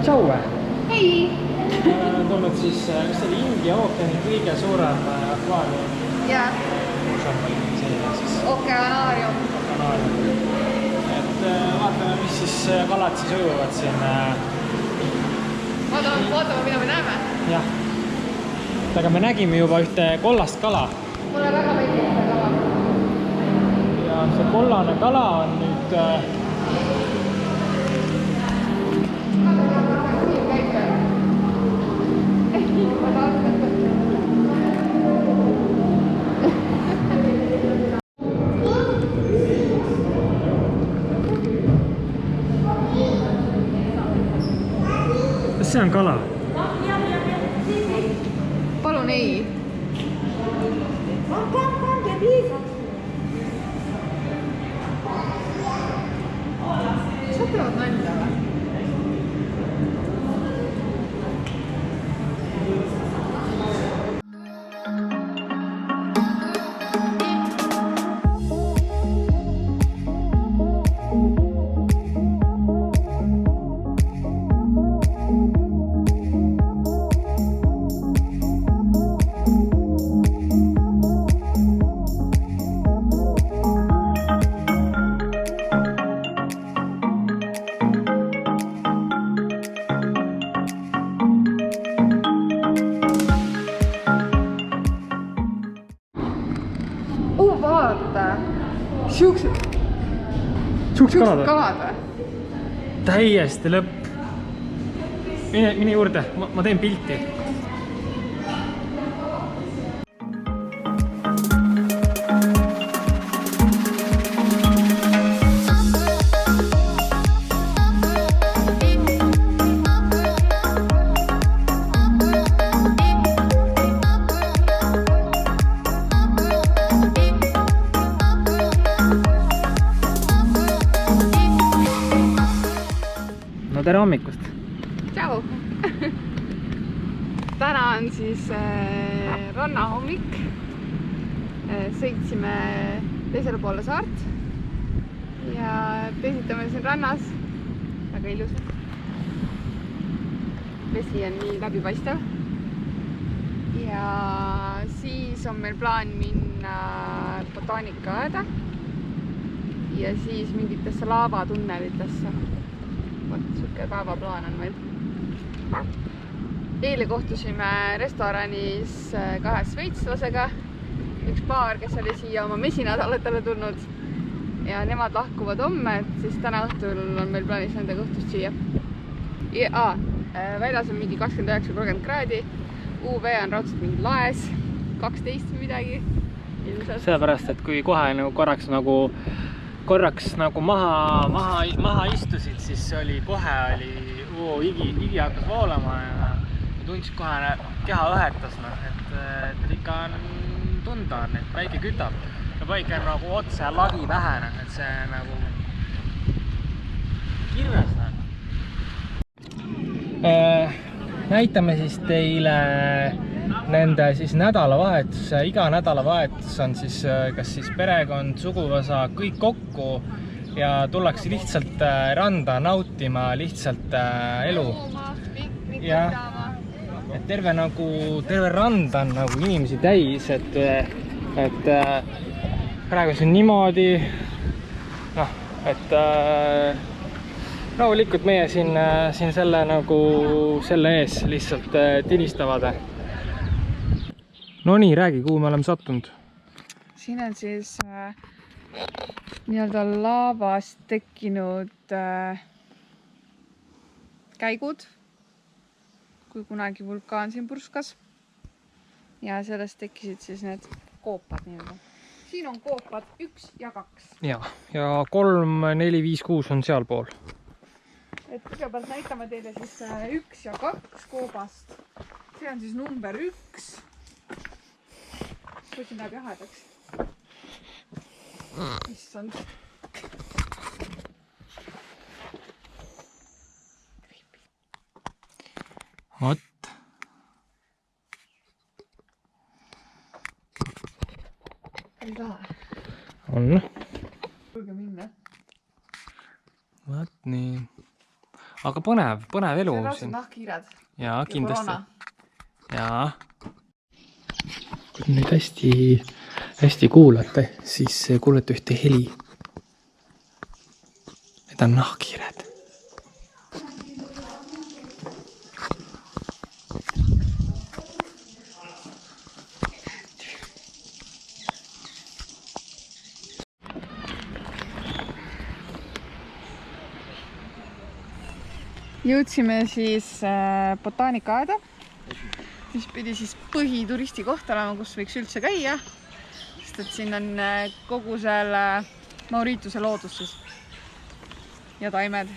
tšau! Hei! Olen tulnud siis, mis see oli India ookeani kõige suurem akvaarium. Jaa. Okeanaarium. Et vaatame, mis siis kalad siis ujuvad siin. Vaatame, mida me näeme. Jah. Aga me nägime juba ühte kollast kala. Mulle väga meeldib see kala. Ja see kollane kala on nüüd... Kas see on kala? Palun ei. Sa peavad nalja või? Vaata! Siuksed kalad või? Täiesti lõpp. Mine juurde, ma teen pilti. No tere hommikust! Tšau! Täna on siis rannahommik. Sõitsime teisele poole saart ja pesitame siin rannas. Väga ilusad. Vesi on nii läbipaistev. Ja siis on meil plaan minna botaanikaaeda ja siis mingitesse laavatunnelitesse. Siuke päevaplaan on meil. Eile kohtusime restoranis kahe šveitslasega. Üks paar, kes oli siia oma mesinädalatele tulnud ja nemad lahkuvad homme, et siis täna õhtul on meil plaanis nendega õhtust süüa. Väljas on mingi 29-30 kraadi. UV on raudselt mingi laes, 12 või midagi. Sellepärast, et kui kohe korraks maha istusid, siis higi hakkas voolama ja tundsid kohe keha õhetas, et ikka tunda on, et päike kütab ja päike on nagu otse lagi pähe, et see nagu kirves. Näitame siis teile nende siis nädalavahetuse, iga nädalavahetus on siis kas siis perekond, suguvõsa, kõik kokku ja tullakse lihtsalt randa nautima lihtsalt elu. Ja et terve rand on nagu inimesi täis, et praegu see on niimoodi, et rahulikult meie siin selle ees lihtsalt tilistavad. No nii, räägi, kuhu me oleme sattunud? Siin on siis nii-öelda laavast tekkinud käigud, kui kunagi vulkaan siin purskas. Ja sellest tekkisid siis need koopad nii-öelda. Siin on koopad 1 ja 2. Ja 3, 4, 5, 6 on seal pool. Et kõigepealt näitame teile siis 1 ja 2 koobast. See on siis number 1. Kui siin läheb jahedaks. Issand. Vot. Ei taha. On. Julge minna. Vot nii. aga põnev elu siin. nahkhiired. Jaa, kindlasti. Korona. Jaa. Kui nüüd hästi kuulate, siis kuulete ühte heli. Need on nahkhiired. Jõudsime siis botaanikaaeda, mis pidi siis põhituristi koht olema, kus võiks üldse käia, sest et siin on kogu selle Mauritiuse loodus siis ja taimed.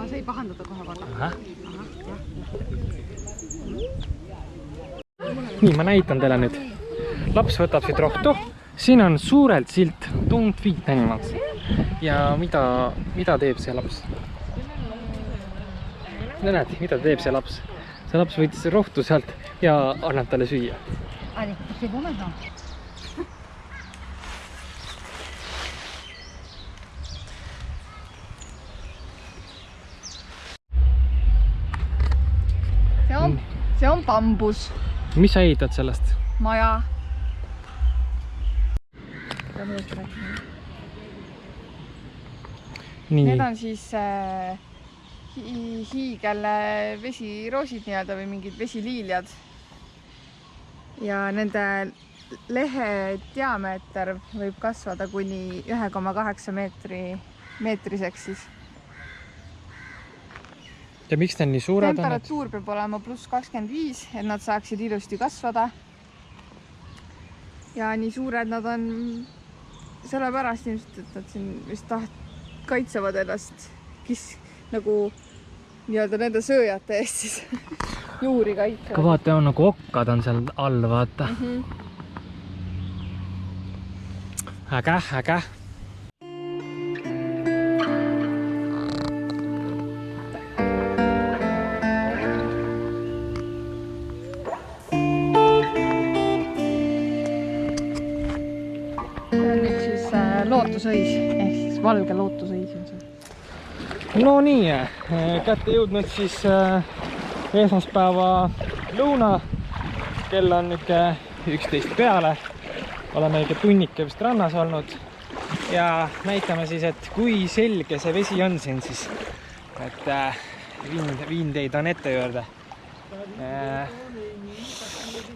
See ei pahandada kohe vaata. Nii, ma näitan teile nüüd. Laps võtab siit rohtu. Siin on suurelt silt Don't Feed Animals. Ja mida teeb see laps? Näed, mida teeb see laps? See laps võitis rohtu sealt ja annab talle süüa. See on bambus. Mis sa ehitad sellest? Maja. Need on siis hiigel vesiroosid nii-öelda või mingid vesiliiljad. Ja nende lehe diameeter võib kasvada kuni 1,8 meetriseks siis. Ja miks need nii suured on? Temperatuur peab olema +25, et nad saaksid ilusti kasvada. Ja nii suured nad on sellepärast ilmselt, et nad siin vist kaitsevad ennast nagu nii-öelda nende sööjate eest siis juuri kaitsevad. Ka vaata, on nagu okkad on seal all, vaata. Äge. Lootusõis, ehk siis valge lootusõis on see. No nii, kätte jõudnud siis esmaspäeva lõuna. Kell on nüüd 11 peale. Oleme ikka tunnike vist rannas olnud. Ja näitame siis, et kui selge see vesi on siin siis. Et viin teid on ette juurde.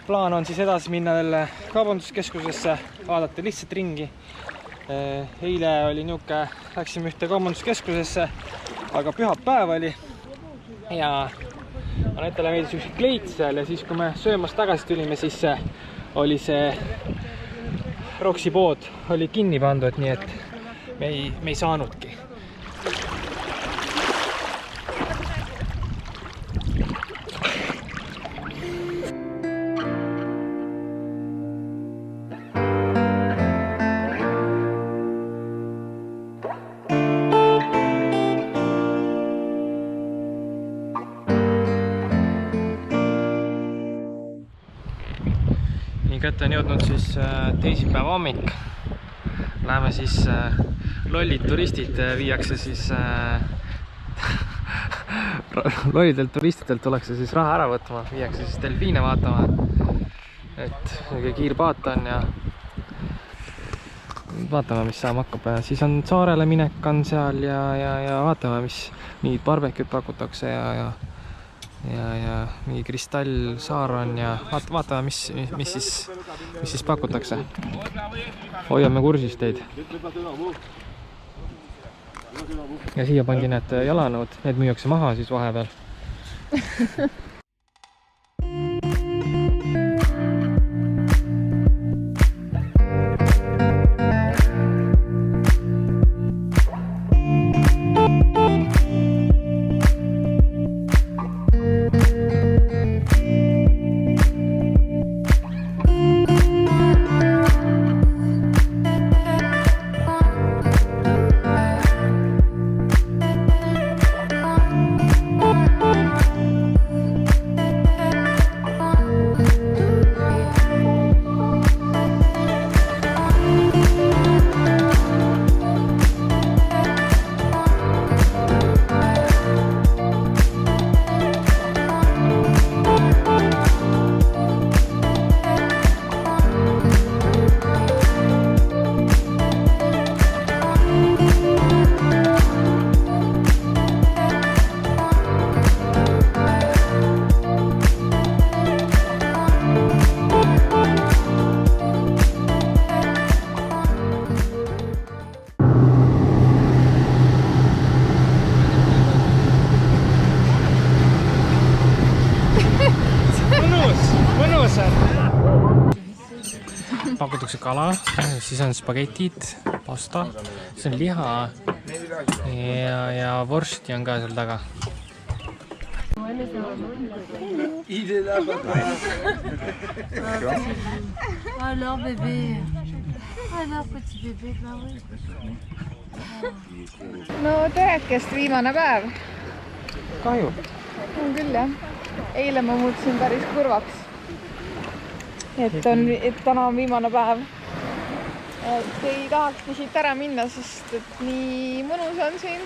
Plaan on siis edasi minna veel kaubanduskeskusesse, vaadata lihtsalt ringi. Eile oli niuke, läksime ühte kaubanduskeskusesse, aga pühapäev oli ja Anetale meeldis üks kleit seal ja siis kui me söömast tagasi tulime, siis oli see Roksi pood oli kinni pandud, nii et me ei saanudki. Kätte on jõudnud siis teisipäeva hommik. Läheme siis lollid turistid viiakse siis lollidelt turistidelt tullakse siis raha ära võtma, viiakse siis delfiine vaatama, et kiirpaat on ja vaatame, mis saama hakkab. Siis on saarele minek on seal ja vaatame, mis mingid barbeküd pakutakse ja mingi kristallsaar on ja vaatame, mis siis pakutakse. Hoiame kursis teid. Ja siia pandi need jalanõud, need müüakse maha siis vahepeal. pakutakse kala, siis on spagetid, pasta, siis on liha ja vorsti on ka seal taga. Alors bébé, alors petit bébé, bah oui. no terekest viimane päev. Kahju. On küll jah. Eile ma muutusin päris kurvaks. Et täna on viimane päev. Et ei tahakski siit ära minna, sest et nii mõnus on siin.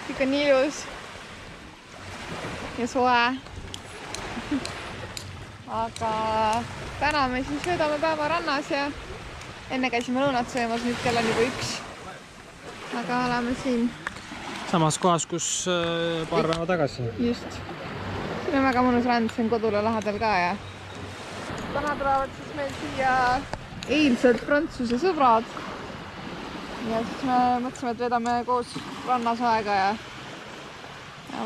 Ikka nii ilus. Ja soe. Aga täna me siis veedame päeva rannas ja enne käisime lõunat söömas, nüüd kell on juba 1. Aga oleme siin. Samas kohas, kus paar päeva tagasi. Just. Siin on väga mõnus rand, see on kodule lähedal ka ja täna tulevad siis meil siia eilsed Prantsuse sõbrad. Ja siis me mõtlesime, et veedame koos rannas aega ja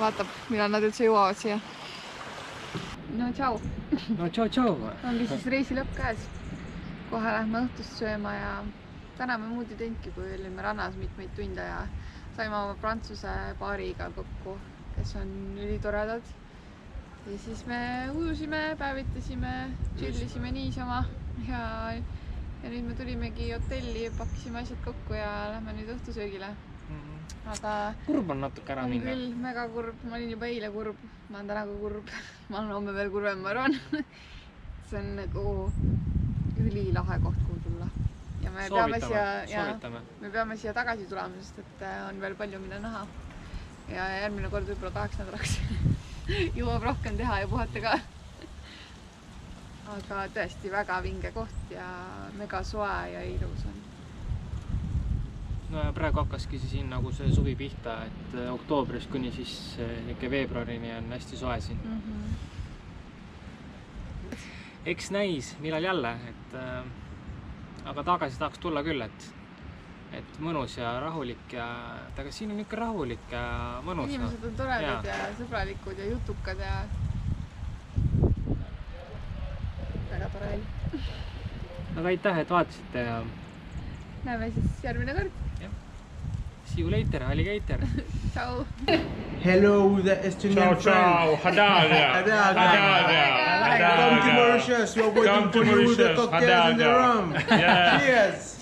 vaatab, millal nad üldse jõuavad siia. No tšau! No tšau! Ongi siis reisi lõpp käes. Kohe lähme õhtust sööma ja täna me muud ei teinudki, kui olime rannas mitmeid tunde ja saime oma Prantsuse paariga kokku, kes on ülitoredad. Ja siis me ujusime, päevitasime, chillisime niisama ja nüüd me tulimegi hotelli, pakkisime asjad kokku ja lähme nüüd õhtusöögile. Aga kurb on natuke ära minna. Küll mega kurb, ma olin juba eile kurb, ma olen täna ka kurb, ma olen homme veel kurvem, ma arvan. See on nagu ülilahe koht, kuhu tulla. Ja me peame siia tagasi tulema, sest et on veel palju mida näha. Ja järgmine kord võib-olla 8 nädalaks jõuab rohkem teha ja puhata ka. Aga tõesti väga vinge koht ja mega soe ja ilus on. No ja praegu hakkaski siin nagu see suvi pihta, et oktoobrist kuni siis ikka veebruarini on hästi soe siin. Eks näis, millal jälle, aga tagasi tahaks tulla küll, et mõnus ja rahulik ja aga siin on ikka rahulik ja mõnus. Inimesed on toredad ja sõbralikud ja jutukad ja väga tore veel. Aga aitäh, et vaatasite ja näeme siis järgmine kord. See you later, alligator. Ciao. Hello, the Estonian friend. Ciao, Hadaga. Come to Mauritius. We're waiting for you with the cocktails in the room. Cheers.